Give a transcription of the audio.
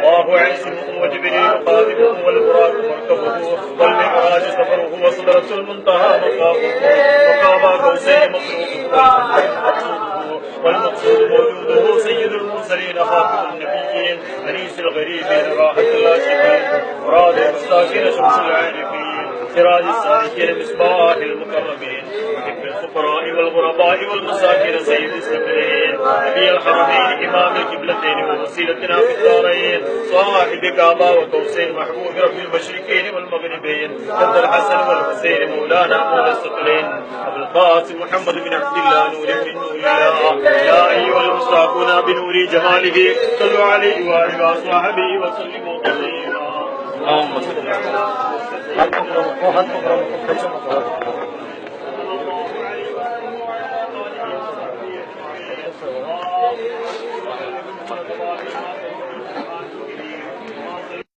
الله عزه وجبريل قادمه والبراق مركبه والمعراج سفره وصدرة المنتهى مقامه وقاب قوسين مخلوقه والمقصود موجوده سيد المرسلين خاتم النبيين أنيس الغريبين راحة العاشقين مراد المستاكين شمس العارفين سراج السالكين مصباح المكرمين محب الفقراء والغرباء والمساكين سيد السفرين نبي الحرمين إمام القبلتين ووسيلتنا في الدارين صاحب كعبة وقوسين محبوب رب المشرقين والمغربين جد الحسن والحسين مولانا مولى الثقلين أبو القاسم محمد بن عبد الله نور من نور الله يا أيها المشتاقون بنور جماله صلوا عليه وآله وصحبه وسلموا تسليما اللهم صل